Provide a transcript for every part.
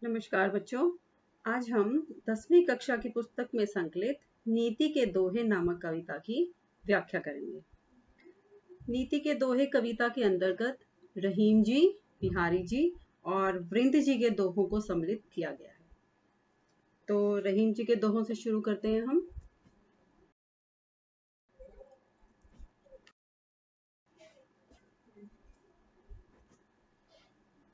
नमस्कार बच्चों, आज हम 10वीं कक्षा की पुस्तक में संकलित नीति के दोहे नामक कविता की व्याख्या करेंगे। नीति के दोहे कविता के अंतर्गत रहीम जी, बिहारी जी और वृंद जी के दोहों को सम्मिलित किया गया है। तो रहीम जी के दोहों से शुरू करते हैं हम।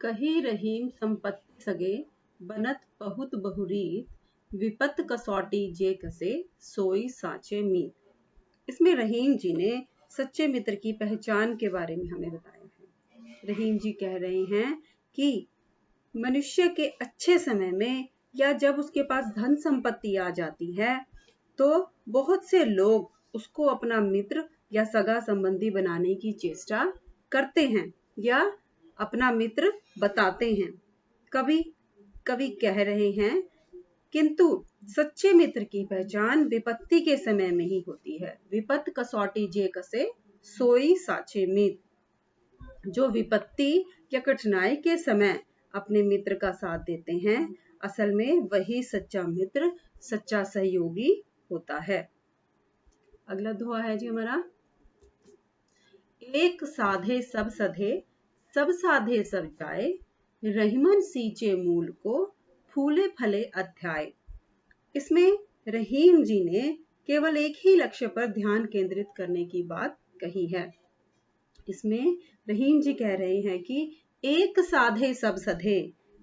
कही रहीम संपत्ति सगे, बनत बहुत बहुरीत, विपत कसौटी जे कसे, सोई साचे मीत। इसमें रहीम जी ने सच्चे मित्र की पहचान के बारे में हमें बताया है। रहीम जी कह रहे हैं कि मनुष्य के अच्छे समय में या जब उसके पास धन संपत्ति आ जाती है तो बहुत से लोग उसको अपना मित्र या सगा संबंधी बनाने की चेष्टा करते हैं या अपना मित्र बताते हैं। कभी कभी कह रहे हैं, किंतु सच्चे मित्र की पहचान विपत्ति के समय में ही होती है। विपत कसौटी जे कसे, सोई साचे मीत। जो विपत्ति या कठिनाई के समय अपने मित्र का साथ देते हैं, असल में वही सच्चा मित्र, सच्चा सहयोगी होता है। अगला दोहा है जी हमारा, एक साधे सब सधे, सब साधे सब जाए, रहीमन सींचे मूल को, फूले फले अध्याय। इसमें रहीम जी ने केवल एक ही लक्ष्य पर ध्यान केंद्रित करने की बात कही है। इसमें रहीम जी कह रहे हैं कि एक साधे सब सधे,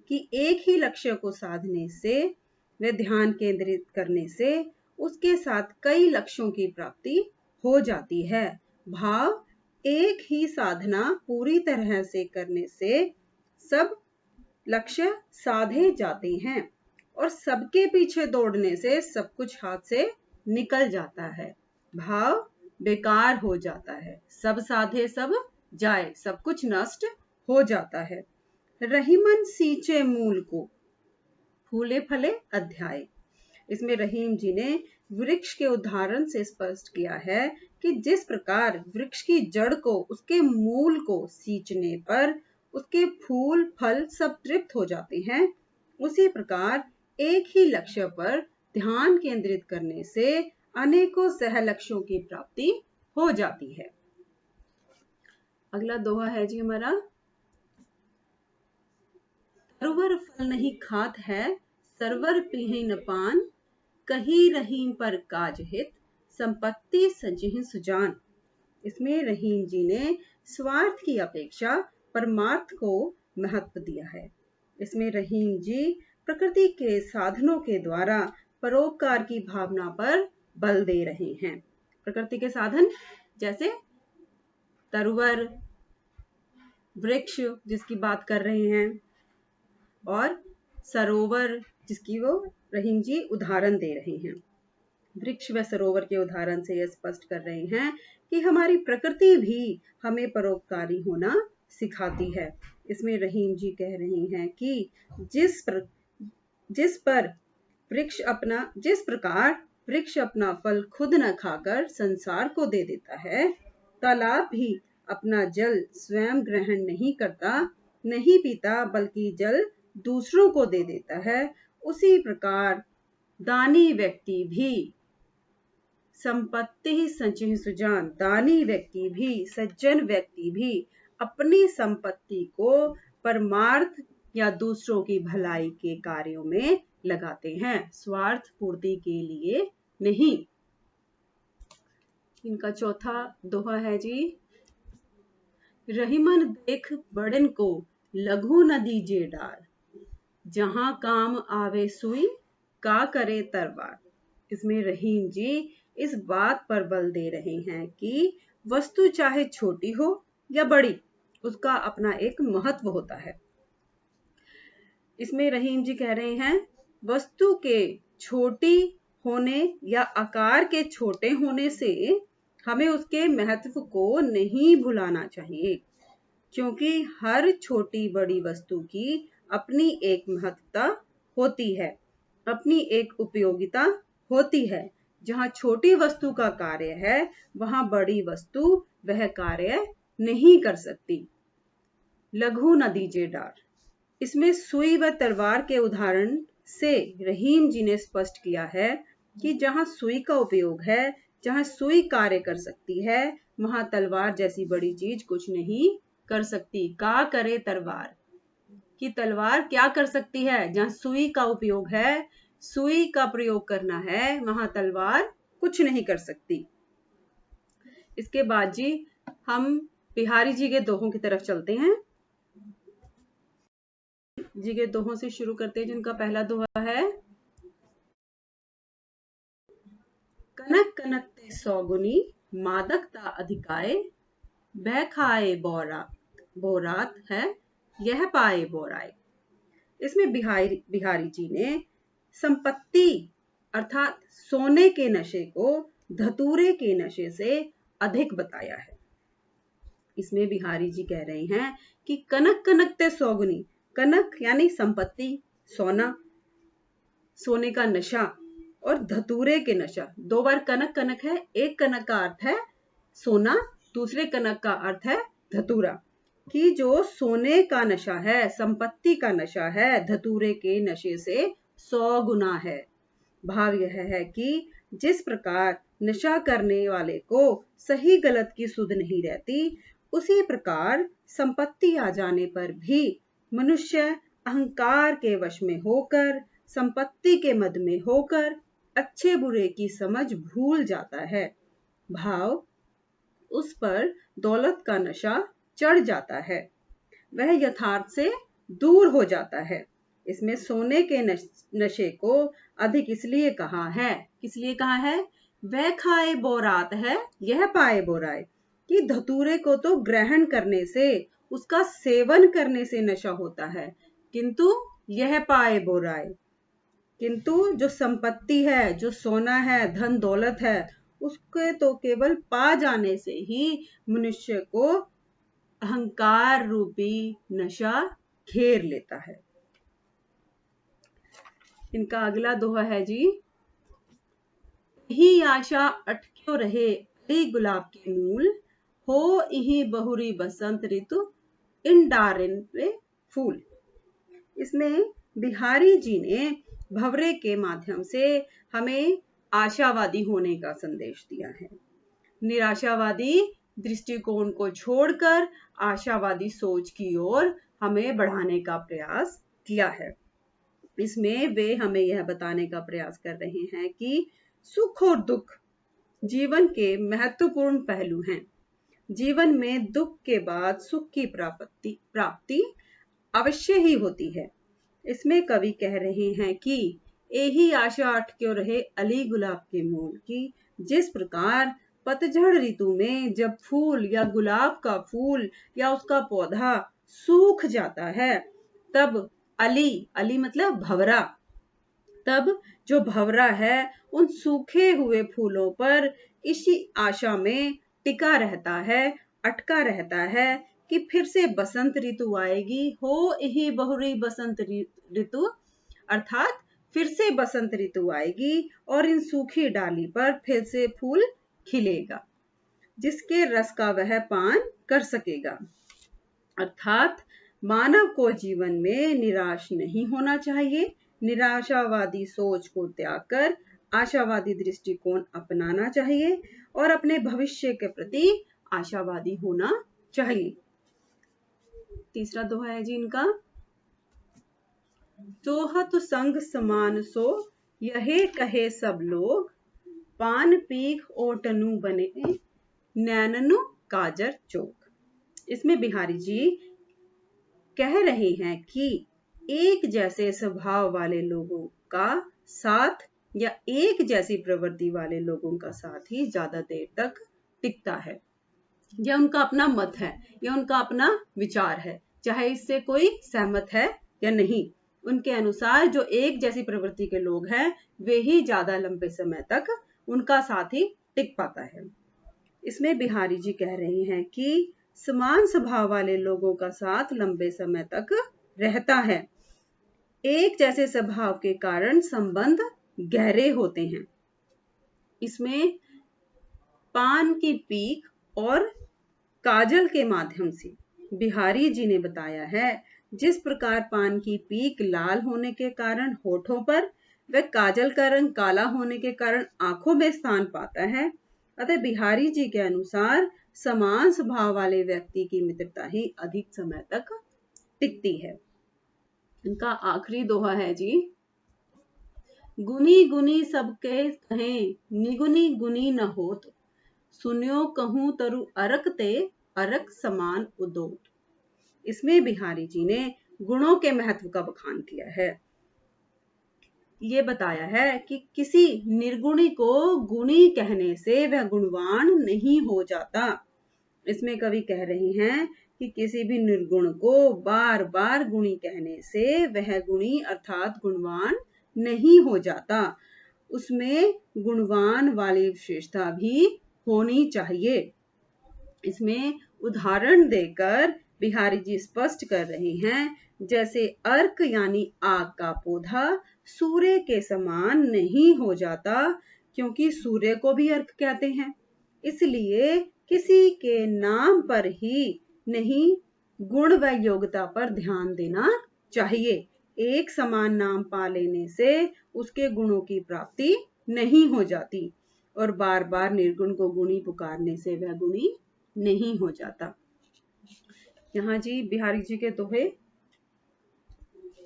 कि एक ही लक्ष्य को साधने से व ध्यान केंद्रित करने से उसके साथ कई लक्ष्यों की प्राप्ति हो जाती है। भाव एक ही साधना पूरी तरह से करने से सब लक्ष्य साधे जाते हैं और सबके पीछे दौड़ने से सब कुछ हाथ से निकल जाता है, भाव बेकार हो जाता है। सब साधे सब जाए, सब कुछ नष्ट हो जाता है। रहीमन सींचे मूल को, फूले फले अध्याय। इसमें रहीम जी ने वृक्ष के उदाहरण से स्पष्ट किया है कि जिस प्रकार वृक्ष की जड़ को, उसके मूल को सींचने पर उसके फूल फल सब तृप्त हो जाते हैं, उसी प्रकार एक ही लक्ष्य पर ध्यान केंद्रित करने से अनेकों सह लक्ष्यों की प्राप्ति हो जाती है। अगला दोहा है जी हमारा, तरुवर फल नहीं खात है, सरवर पीहे न पान, कही रहीम पर काज हित, संपत्ति सजिह सुजान। इसमें रहीम जी ने स्वार्थ की अपेक्षा परमार्थ को महत्व दिया है। इसमें रहीम जी प्रकृति के साधनों के द्वारा परोपकार की भावना पर बल दे रहे हैं। प्रकृति के साधन जैसे तरुवर, वृक्ष जिसकी बात कर रहे हैं, और सरोवर जिसकी वो रहीम जी उदाहरण दे रहे हैं। वृक्ष व सरोवर के उदाहरण से यह स्पष्ट कर रहे हैं कि हमारी प्रकृति भी हमें परोपकारी होना सिखाती है। इसमें रहीम जी कह रहे हैं कि जिस प्रकार वृक्ष अपना फल खुद न खाकर संसार को दे देता है, तालाब भी अपना जल स्वयं ग्रहण नहीं करता, नहीं पीता, बल्कि जल दूसरों को दे देता है, उसी प्रकार दानी व्यक्ति भी, संपत्ति संचिह सुजान, दानी व्यक्ति भी, सज्जन व्यक्ति भी अपनी संपत्ति को परमार्थ या दूसरों की भलाई के कार्यों में लगाते हैं, स्वार्थ पूर्ति के लिए नहीं। इनका चौथा दोहा है जी, रहीमन देख बड़न को, लघु न दीजे डार, जहां काम आवे सुई, का करे तरवार। इसमें रहीम जी इस बात पर बल दे रहे हैं कि वस्तु चाहे छोटी हो या बड़ी, उसका अपना एक महत्व होता है। इसमें रहीम जी कह रहे हैं, वस्तु के छोटी होने या आकार के छोटे होने से हमें उसके महत्व को नहीं भुलाना चाहिए, क्योंकि हर छोटी बड़ी वस्तु की अपनी एक महत्वता होती है, अपनी एक उपयोगिता होती है। जहां छोटी वस्तु का कार्य है, वहां बड़ी वस्तु वह कार्य नहीं कर सकती। लघु न दीजे डार, इसमें सुई व तलवार के उदाहरण से रहीम जी ने स्पष्ट किया है कि जहां सुई का उपयोग है, जहां सुई कार्य कर सकती है, वहां तलवार जैसी बड़ी चीज कुछ नहीं कर सकती। का करे तलवार, कि तलवार क्या कर सकती है? जहां सुई का उपयोग है, सुई का प्रयोग करना है, वहां तलवार कुछ नहीं कर सकती। इसके बाद जी हम बिहारी जी के दोहों की तरफ चलते हैं। जी के दोहों से शुरू करते हैं, जिनका पहला दोहा है, कनक कनक ते सौगुनी मादकता अधिकाए, बह खाए बोरात है यह पाए बोराए। इसमें बिहारी जी ने संपत्ति अर्थात सोने के नशे को धतूरे के नशे से अधिक बताया है। इसमें बिहारी जी कह रहे हैं कि कनक कनक ते सौगुनी, कनक यानी संपत्ति, सोना, सोने का नशा, और धतूरे के नशा। दो बार कनक कनक है, एक कनक का अर्थ है सोना, दूसरे कनक का अर्थ है धतूरा। कि जो सोने का नशा है, संपत्ति का नशा है, धतूरे के नशे से 100 गुना है। भाव यह है कि जिस प्रकार नशा करने वाले को सही गलत की सुध नहीं रहती, उसी प्रकार संपत्ति आ जाने पर भी मनुष्य अहंकार के वश में होकर, संपत्ति के मद में होकर अच्छे बुरे की समझ भूल जाता है। भाव उस पर दौलत का नशा चढ़ जाता है, वह यथार्थ से दूर हो जाता है। इसमें सोने के नशे को अधिक इसलिए कहा है, किसलिए कहा है? वह खाए बोरात है यह पाए बोराए, कि धतूरे को तो ग्रहण करने से, उसका सेवन करने से नशा होता है, किंतु यह पाए बोराए, किंतु जो संपत्ति है, जो सोना है, धन दौलत है, उसके तो केवल पा जाने से ही मनुष्य को अहंकार रूपी नशा घेर लेता है। इनका अगला दोहा है जी, यही आशा अटक्यो रहे अली गुलाब के मूल, हो इही बहुरी बसंत ऋतु इन डारिन पे फूल। इसमें बिहारी जी ने भंवरे के माध्यम से हमें आशावादी होने का संदेश दिया है। निराशावादी दृष्टिकोण को छोड़कर आशावादी सोच की ओर हमें बढ़ाने का प्रयास किया है। इसमें वे हमें यह बताने का प्रयास कर रहे हैं कि सुख और दुख जीवन के महत्वपूर्ण पहलू हैं। जीवन में दुख के बाद सुख की प्राप्ति अवश्य ही होती है। इसमें कवि कह रहे हैं कि यही आशा अटक्यो रहे अली गुलाब के मूल, की जिस प्रकार पतझड़ ऋतु में जब फूल या गुलाब का फूल या उसका पौधा सूख जाता है, तब अली मतलब भंवरा, तब जो भंवरा है उन सूखे हुए फूलों पर इसी आशा में टिका रहता है, अटका रहता है कि फिर से बसंत ऋतु आएगी, हो यही बहुरी बसंत ऋतु, अर्थात फिर से बसंत ऋतु आएगी और इन सूखी डाली पर फिर से फूल खिलेगा, जिसके रस का वह पान कर सकेगा। अर्थात मानव को जीवन में निराश नहीं होना चाहिए, निराशावादी सोच को त्याग कर आशावादी दृष्टिकोण अपनाना चाहिए और अपने भविष्य के प्रति आशावादी होना चाहिए। तीसरा दोहा है जी इनका, सोहत संग समान सो यहे कहे सब लोग, पान पीख ओटनु बने नैननु काजर चोक। इसमें बिहारी जी कह रहे हैं कि एक जैसे स्वभाव वाले लोगों का साथ या एक जैसी प्रवृत्ति वाले लोगों का साथ ही ज्यादा देर तक टिकता है। यह उनका अपना मत है, यह उनका अपना विचार है, चाहे इससे कोई सहमत है या नहीं। उनके अनुसार जो एक जैसी प्रवृत्ति के लोग हैं, वे ही ज्यादा लंबे समय तक उनका साथ ही टिक पाता है। इसमें बिहारी जी कह रहे हैं कि समान स्वभाव वाले लोगों का साथ लंबे समय तक रहता है। एक जैसे स्वभाव के कारण संबंध गहरे होते हैं। इसमें पान की पीक और काजल के माध्यम से बिहारी जी ने बताया है जिस प्रकार पान की पीक लाल होने के कारण होठों पर व काजल का रंग काला होने के कारण आंखों में स्थान पाता है, अतः बिहारी जी के अनुसार समान स्वभाव वाले व्यक्ति की मित्रता ही अधिक समय तक टिकती है। इनका आखिरी दोहा है जी, गुनी गुनी सबके कहें निगुनी गुनी न होत, सुन्यो कहूं तरु अरक ते अरक समान उदोत। इसमें बिहारी जी ने गुणों के महत्व का बखान किया है। ये बताया है कि किसी निर्गुणी को गुणी कहने से वह गुणवान नहीं हो जाता। इसमें कवि कह रहे हैं कि किसी भी निर्गुण को बार बार गुणी कहने से वह गुणी अर्थात गुणवान नहीं हो जाता। उसमें गुणवान वाली विशेषता भी होनी चाहिए। इसमें उदाहरण देकर बिहारी जी स्पष्ट कर रहे हैं, जैसे अर्क यानी आग का पौधा सूर्य के समान नहीं हो जाता, क्योंकि सूर्य को भी अर्क कहते हैं। इसलिए किसी के नाम पर ही नहीं, गुण व योग्यता पर ध्यान देना चाहिए। एक समान नाम पा लेने से उसके गुणों की प्राप्ति नहीं हो जाती, और बार बार निर्गुण को गुणी पुकारने से वह गुणी नहीं हो जाता। यहाँ जी बिहारी जी के दोहे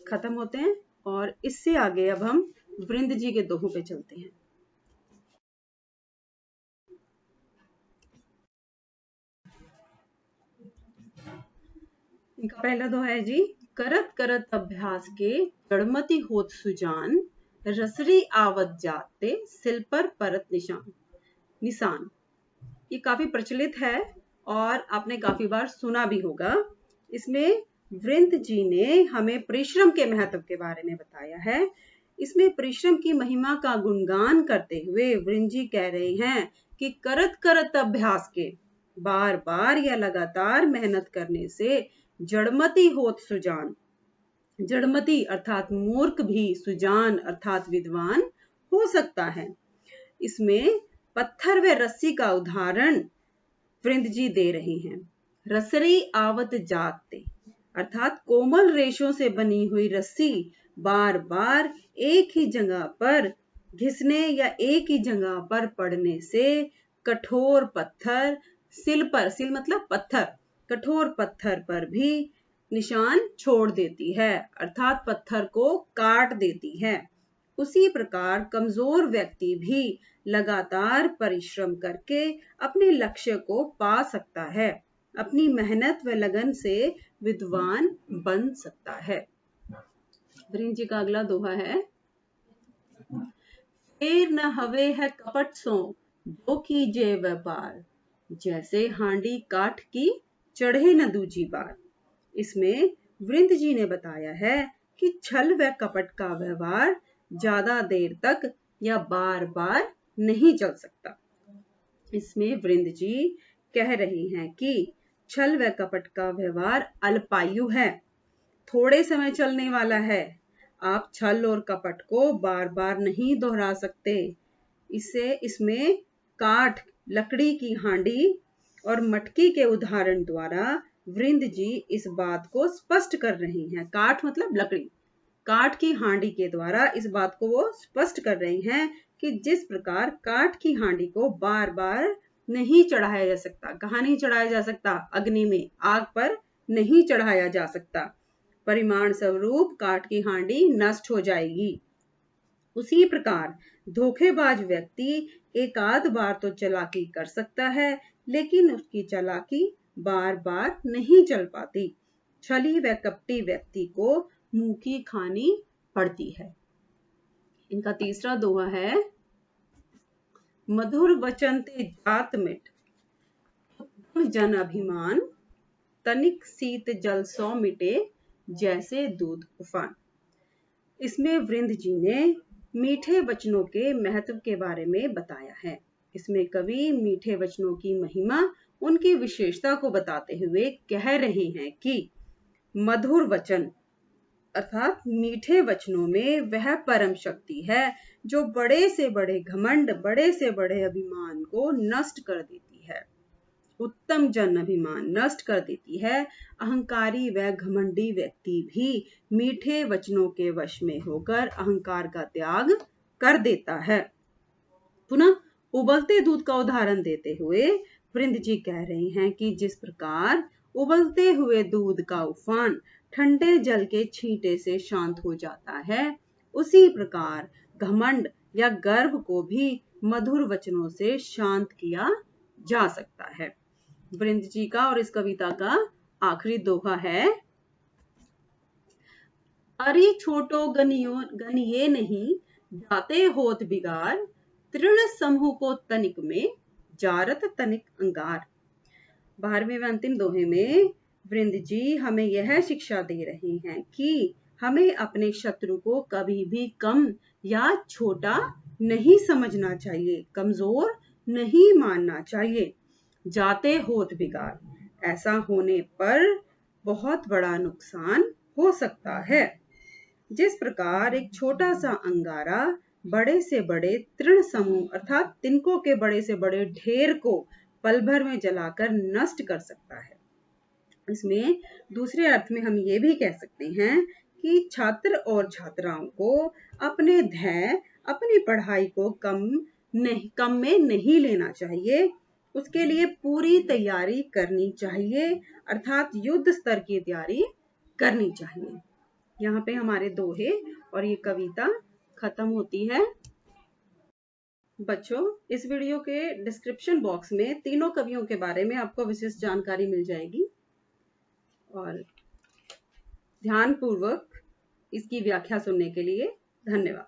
खत्म होते हैं, और इससे आगे अब हम वृंद जी के दोहों पे चलते हैं। इनका पहला दोहा है जी, करत करत अभ्यास के जड़मति होत सुजान, रसरी आवत जाते सिल पर परत निशान। ये काफी प्रचलित है और आपने काफी बार सुना भी होगा। इसमें वृंद जी ने हमें परिश्रम के महत्व के बारे में बताया है। इसमें परिश्रम की महिमा का गुणगान करते हुए वृंद जी कह रहे हैं कि करत करत अभ्यास के, बार बार या लगातार मेहनत करने से जड़मति होत सुजान, जड़मति अर्थात मूर्ख भी सुजान अर्थात विद्वान हो सकता है। इसमें पत्थर व रस्सी का उदाहरण वृंद जी दे रहे हैं। रसरी आवत जाते अर्थात कोमल रेशों से बनी हुई रस्सी बार बार एक ही जगह पर घिसने या एक ही जगह पर पड़ने से कठोर पत्थर सिल पर, सिल मतलब पत्थर, कठोर पत्थर पर भी निशान छोड़ देती है, अर्थात पत्थर को काट देती है। उसी प्रकार कमजोर व्यक्ति भी लगातार परिश्रम करके अपने लक्ष्य को पा सकता है, अपनी मेहनत व लगन से विद्वान बन सकता है। वृंद जी का अगला दोहा है, फेर न हवे है कपट सो जो कीजे व्यापार, जैसे हांडी काठ की चढ़े न दूजी बार। इसमें वृंद जी ने बताया है कि छल व कपट का व्यवहार ज्यादा देर तक या बार बार नहीं चल सकता। इसमें वृंद जी कह रही हैं कि छल व कपट का व्यवहार अल्पायु है, थोड़े समय चलने वाला है। आप छल और कपट को बार बार नहीं दोहरा सकते। इसमें काठ, लकड़ी की हांडी और मटकी के उदाहरण द्वारा वृंद जी इस बात को स्पष्ट कर रही हैं। काठ मतलब लकड़ी, काठ की हांडी के द्वारा इस बात को वो स्पष्ट कर रही हैं कि जिस प्रकार काठ की हांडी को बार बार नहीं चढ़ाया जा सकता। कहाँ नहीं चढ़ाया जा सकता? अग्नि में, आग पर नहीं चढ़ाया जा सकता। परिमाण स्वरूप काठ की हांडी नष्ट हो जाएगी। उसी प्रकार धोखेबाज व्यक्ति एक आध बार तो चालाकी कर सकता है, लेकिन उसकी चालाकी बार बार नहीं चल पाती। छली व कपटी व्यक्ति को मुंह की खानी पड़ती है। इनका तीसरा दोहा है, मधुर वचन ते जात मिट जन अभिमान, तनिक शीत जल सो मिटे जैसे दूध उफान। इसमें वृंद जी ने मीठे वचनों के महत्व के बारे में बताया है। इसमें कवि मीठे वचनों की महिमा, उनकी विशेषता को बताते हुए कह रहे हैं कि मधुर वचन अर्थात मीठे वचनों में वह परम शक्ति है जो बड़े से बड़े घमंड, बड़े से बड़े अभिमान को नष्ट कर देती है। उत्तम जन अभिमान नष्ट कर देती है। अहंकारी व घमंडी व्यक्ति भी मीठे वचनों के वश में होकर अहंकार का त्याग कर देता है। पुनः उबलते दूध का उदाहरण देते हुए वृंद जी कह रहे हैं कि जिस प्रकार उबलते हुए दूध का उफान ठंडे जल के छींटे से शांत हो जाता है, उसी प्रकार घमंड या गर्व को भी मधुर वचनों से शांत किया जा सकता है। वृंद जी का और इस कविता का आखिरी दोहा है, अरे छोटो गनिये नहीं जाते होत बिगार, तृण समूह को तनिक में जारत तनिक अंगार। 12वें व अंतिम दोहे में वृंद जी हमें यह शिक्षा दे रहे हैं कि हमें अपने शत्रु को कभी भी कम या छोटा नहीं समझना चाहिए, कमजोर नहीं मानना चाहिए। जाते होत बिगाड़, ऐसा होने पर बहुत बड़ा नुकसान हो सकता है। जिस प्रकार एक छोटा सा अंगारा बड़े से बड़े तृण समूह अर्थात तिनकों के बड़े से बड़े ढेर को पल भर में जलाकर नष्ट कर सकता है, इसमें दूसरे अर्थ में हम ये भी कह सकते हैं कि छात्र और छात्राओं को अपने ध्येय, अपनी पढ़ाई को कम में नहीं लेना चाहिए, उसके लिए पूरी तैयारी करनी चाहिए, अर्थात युद्ध स्तर की तैयारी करनी चाहिए। यहाँ पे हमारे दोहे और ये कविता खत्म होती है। बच्चों, इस वीडियो के डिस्क्रिप्शन बॉक्स में तीनों कवियों के बारे में आपको विशिष्ट जानकारी मिल जाएगी और ध्यानपूर्वक इसकी व्याख्या सुनने के लिए धन्यवाद।